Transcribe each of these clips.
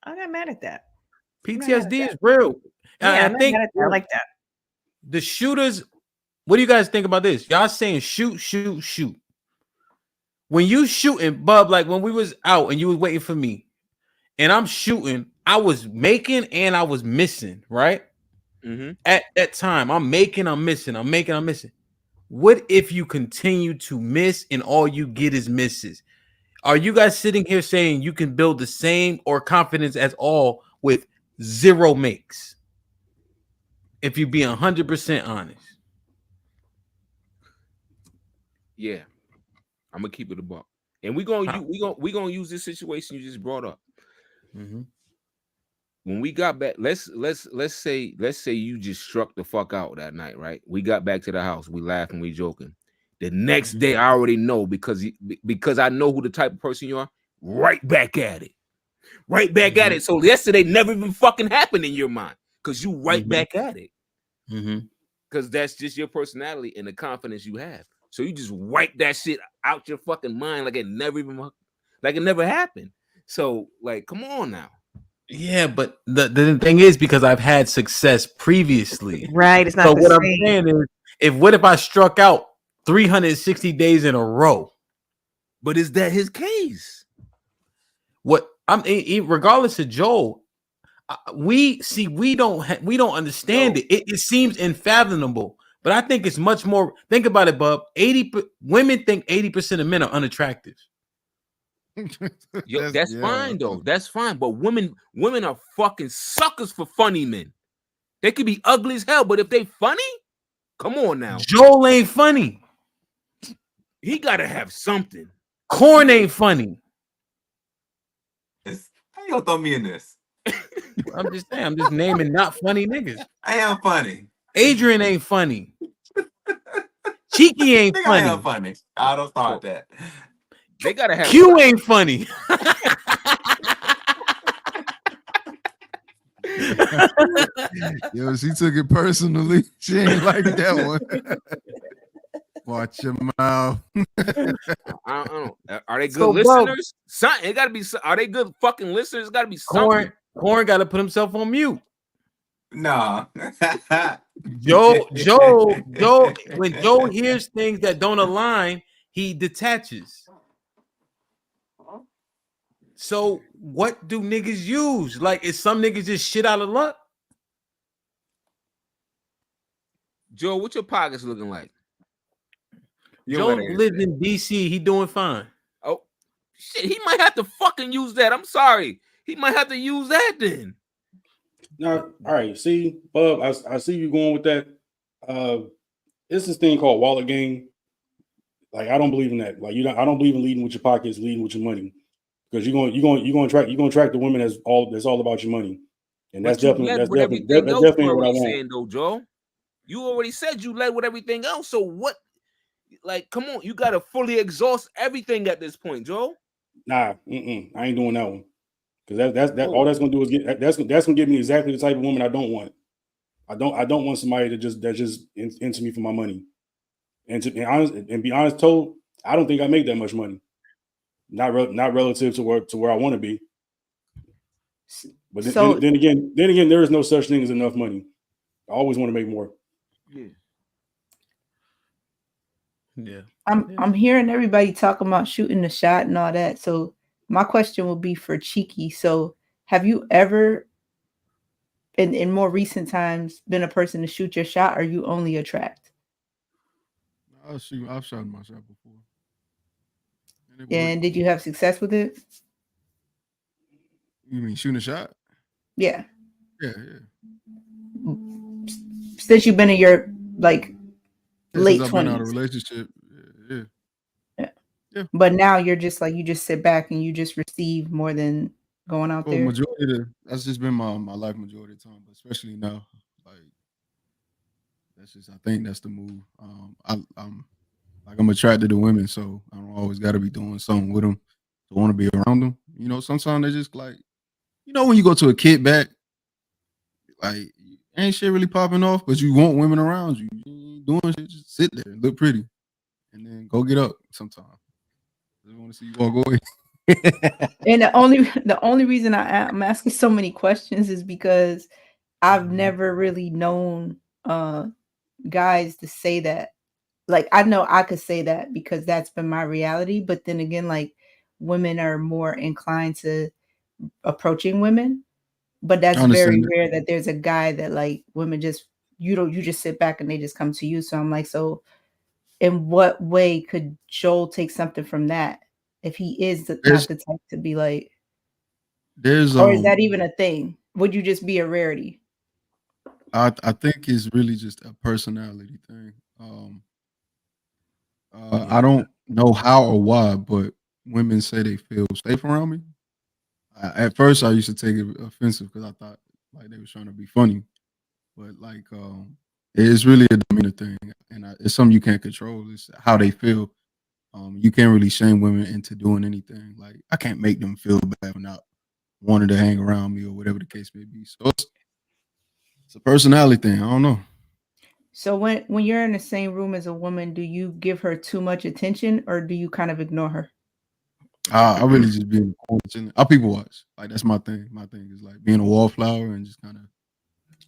I'm not mad at that. PTSD is real. Yeah, I think I like that. the shooters. What do you guys think about this? Y'all saying shoot, shoot, shoot. When you shooting, Bub, like when we was out and you was waiting for me, and I'm shooting, I was making and I was missing, right? Mm-hmm. At that time, I'm making, I'm missing, I'm making, I'm missing. What if you continue to miss and all you get is misses? Are you guys sitting here saying you can build the same or confidence as all with zero makes? If you be 100% honest. Yeah, I'm gonna keep it a buck, and we gonna use this situation you just brought up. Mm-hmm. When we got back, let's say you just struck the fuck out that night, right? We got back to the house, we laughing, we joking. The next day, I already know because I know who the type of person you are. Right back at it, right back at it. So yesterday never even fucking happened in your mind because you right back at it. Because that's just your personality and the confidence you have. So you just wipe that shit out your fucking mind like it never happened. So like, come on now. Yeah, but the thing is because I've had success previously. Right. It's not so the what same. I'm saying is what if I struck out 360 days in a row? But is that his case? What regardless of Joel, we don't understand it. It seems unfathomable. But I think it's much more. Think about it, Bub. Women think 80% of men are unattractive. Yo, that's fine though. That's fine. But women are fucking suckers for funny men. They could be ugly as hell, but if they funny, come on now. Joel ain't funny. He gotta have something. Corn ain't funny. How you gonna throw me in this? I'm just saying. I'm just naming not funny niggas. I am funny. Adrian ain't funny. Cheeky ain't funny. I am funny. I don't start that. They gotta have Q ain't funny. Yo, she took it personally. She ain't like that one. Watch your mouth. I don't know. Are they good listeners? Something. It gotta be. Are they good fucking listeners? It gotta be something. Corn got to put himself on mute. Nah. Joe. When Joe hears things that don't align, he detaches. So what do niggas use? Like, is some niggas just shit out of luck? Joe, what your pockets looking like? Joe lives in DC. He doing fine. Oh, shit. He might have to fucking use that. I'm sorry. He might have to use that then. Now, all right. See, Bub, I see you going with that. It's this thing called wallet game. Like, I don't believe in that. Like, I don't believe in leading with your pockets, leading with your money. Because you're going to attract the women that's all about your money. And that's definitely what I want. Saying, though, Joe. You already said you led with everything else. So what? Like, come on, you gotta fully exhaust everything at this point, Joe. Nah, I ain't doing that one. Because that's all that's gonna do is that's gonna give me exactly the type of woman I don't want. I don't want somebody that's just into me for my money. And to be honest, told, I don't think I make that much money. Not relative to where I want to be. But then again, there is no such thing as enough money. I always want to make more. Yeah. I'm hearing everybody talking about shooting the shot and all that. So my question will be for Cheeky. So have you ever in more recent times been a person to shoot your shot, or you only attract? I've shot my shot before. And did you have success with it? You mean shooting a shot? Yeah. Yeah. Since you've been in your late 20s. I've been out of a relationship. Yeah. But now you're just like, you just sit back and you just receive more than going out there. That's just been my life majority of the time, but especially now, like I think that's the move. I'm attracted to women, so I don't always got to be doing something with them to want to be around them. You know, sometimes they just like, when you go to a kickback, like ain't shit really popping off, but you want women around you. You ain't doing shit, just sit there, look pretty, and then go get up. Sometimes I just want to see you walk away. And the only reason I'm asking so many questions is because I've never really known guys to say that. Like, I know I could say that because that's been my reality, but then again, like, women are more inclined to approaching women, but I that's very understand that. rare that there's a guy that, like, women just you just sit back and they just come to you. So I'm like, so in what way could Joel take something from that if he is There's not the type to be like, there's or is that even a thing? Would you just be a rarity? I think it's really just a personality thing. I don't know how or why, but women say they feel safe around me. At first, I used to take it offensive because I thought like they were trying to be funny, but like it's really a demeanor thing, and it's something you can't control. It's how they feel. You can't really shame women into doing anything. Like I can't make them feel bad for not wanting to hang around me or whatever the case may be. So it's a personality thing. I don't know. So when you're in the same room as a woman, do you give her too much attention or do you kind of ignore her? I really just be in the corner chilling. I people watch. Like that's my thing. My thing is like being a wallflower and just kind of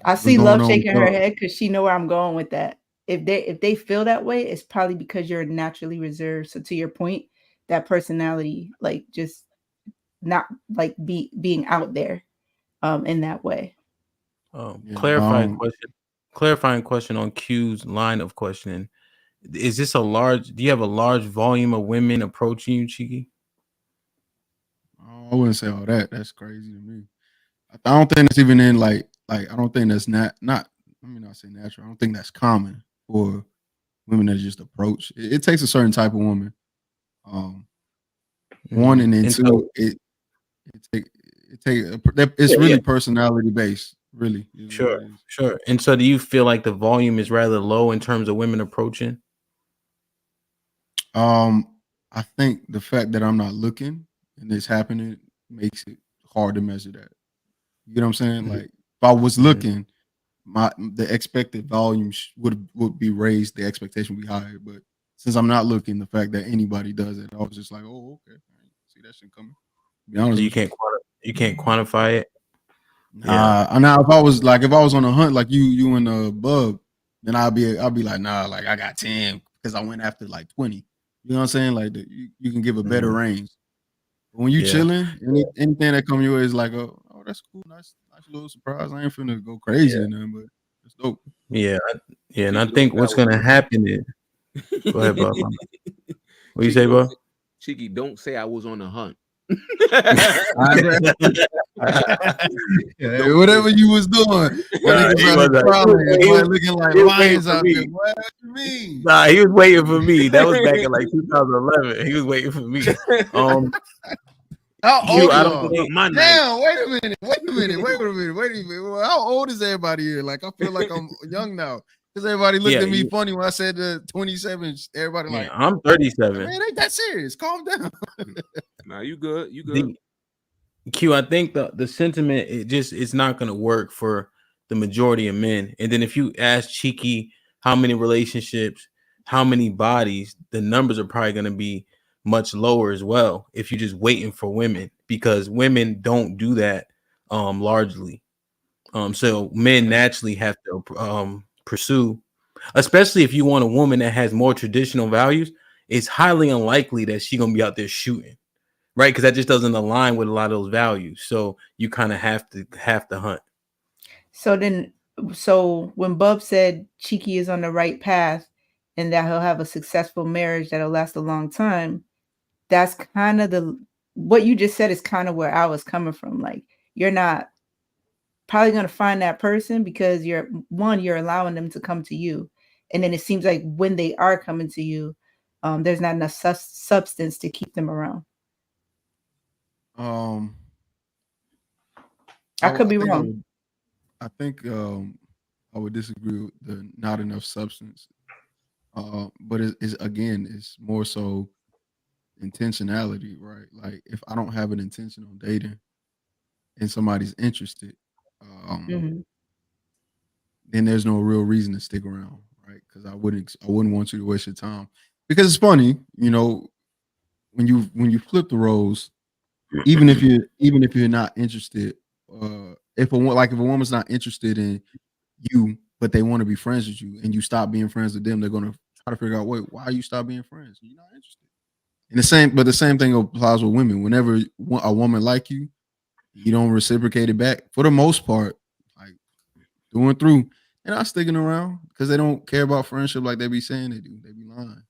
I what's see going Love on with shaking her y'all. head because she know where I'm going with that. If they feel that way, it's probably because you're naturally reserved. So to your point, that personality, like just not like being out there in that way. Yeah, Clarifying question on Q's line of questioning. Is this a large? Do you have a large volume of women approaching you, Cheeky? I wouldn't say all that. That's crazy to me. I don't think that's even in like I don't think that's not. Let me not say natural. I don't think that's common for women that just approach. It takes a certain type of woman. Um, One and then And two, so, it's yeah, yeah, really personality based. Really, is what sure, it is. sure. And so, do you feel like the volume is rather low in terms of women approaching? Um, I think the fact that I'm not looking and it's happening makes it hard to measure that. You know what I'm saying? Mhm, Like if I was mhm. looking, the expected volume would be raised, the expectation would be higher. But since I'm not looking, the fact that anybody does it, I was just like, oh, okay, I didn't see that shit coming. To be So honest with you. you can't quantify it. Yeah, Now if I was on a hunt like you and Bub, then I'll be like, nah, like I got 10 because I went after like 20. You know what I'm saying? Like you can give a better mhm, range. But when you yeah, chilling, anything that come your way is like, oh, that's cool, nice little surprise. I ain't finna go yeah, crazy or nothing, but it's dope. yeah, yeah. And I Cheeky don't think say I what's was gonna on the happen is, go ahead, Bob. hunt. What you Cheeky say, don't Bob? say Cheeky don't say I was on the hunt. All right, yeah, Don't say whatever you was doing, my Nah, niggas he out was here like, prowling, boy, looking like he was waiting lions for out there. me. What you mean? Nah, he was waiting for me. That was back in like 2011. He was waiting for me. Um, How Q, old I Cheeky don't y'all? was on think. my night. Damn, wait a minute. Well, how old is everybody here? Like, I feel like I'm young now. Because everybody looked Yeah, at me funny when I said the 27. Everybody yeah. like, I'm man, 37. ain't that serious. Calm down. Nah, you good. You good. The Q, I think the sentiment it's not gonna work for the majority of men. And then if you ask Cheeky how many relationships, how many bodies, the numbers are probably gonna be much lower as well if you're just waiting for women because women don't do that largely. So men naturally have to pursue, especially if you want a woman that has more traditional values, it's highly unlikely that she's gonna be out there shooting, right? Because that just doesn't align with a lot of those values. So you kind of have to hunt. So then, so when Bub said Cheeky is on the right path and that he'll have a successful marriage that'll last a long time, that's kind of the what you just said is kind of where I was coming from. Like you're not probably going to find that person because you're allowing them to come to you, and then it seems like when they are coming to you, there's not enough substance to keep them around. Um, I could I be think wrong. I would disagree with the not enough substance. But it's more so intentionality, right? Like if I don't have an intention on dating and somebody's interested, um, Mhm. then there's no real reason to stick around, right? Because I wouldn't want you to waste your time. Because it's funny, when you flip the roles, even if you're not interested, if a woman's not interested in you, but they want to be friends with you, and you stop being friends with them, they're gonna try to figure out, wait, why you stop being friends? You're not interested. And the same thing applies with women. Whenever a woman like you, you don't reciprocate it back. For the most part, like through and through, they're not sticking around because they don't care about friendship like they be saying they do. They be lying.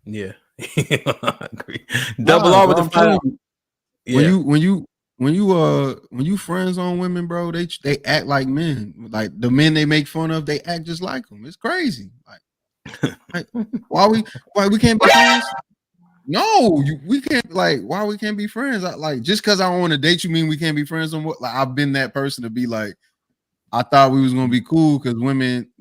Yeah. I agree. Double R with the $5. Yeah. When you friends on women, bro, they act like men. Like the men they make fun of, they act just like them. It's crazy. Like why we can't be friends? No, we can't. Like, why we can't be friends? Like, just because I want to date you mean we can't be friends? Like, I've been that person to be like, I thought we was gonna be cool because women,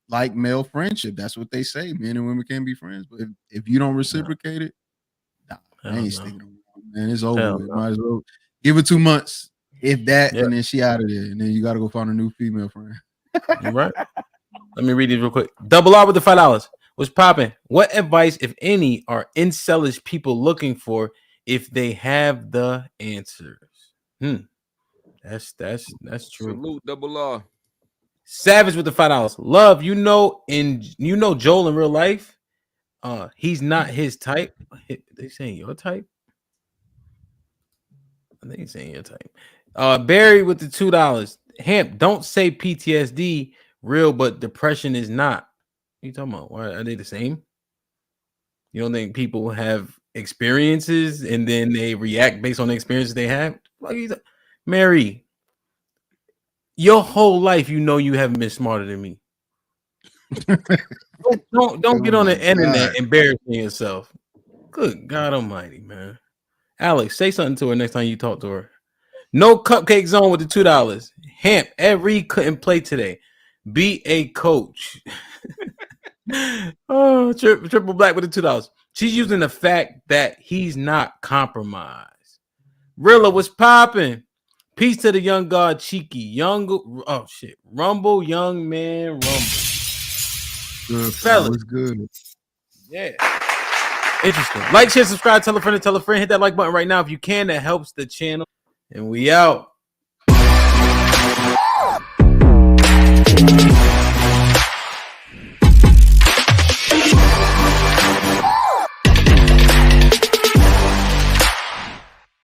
like male friendship. That's what they say. Men and women can't be friends. But if you don't reciprocate it, I ain't sticking around, man. It's over with. Might as well give it 2 months, if that, and then she out of there, and then you got to go find a new female friend. You right? Let me read these real quick. Double R with the $5. What's popping? What advice, if any, are incelish people looking for if they have the answers? That's true. Salute, Double R. Savage with the $5. Love, you know Joel in real life. He's not his type. They saying your type? I think he's saying your type. Barry with the $2. Hamp, don't say PTSD real, but depression is not. What are you talking about? Why are they the same? You don't think people have experiences and then they react based on the experiences they have? Mary, your whole life, you haven't been smarter than me. don't get on the internet embarrassing yourself. Good God Almighty, man. Alex, say something to her next time you talk to her. No cupcake zone with the $2. Hamp, Every couldn't play today. Be a coach. Oh, triple black with the $2. She's using the fact that he's not compromised. Rilla was popping. Peace to the young god Cheeky. Rumble, young man, rumble. Good, fellas. Good. Yeah. Interesting. Like, share, subscribe, tell a friend, hit that like button right now if you can. That helps the channel. And we out.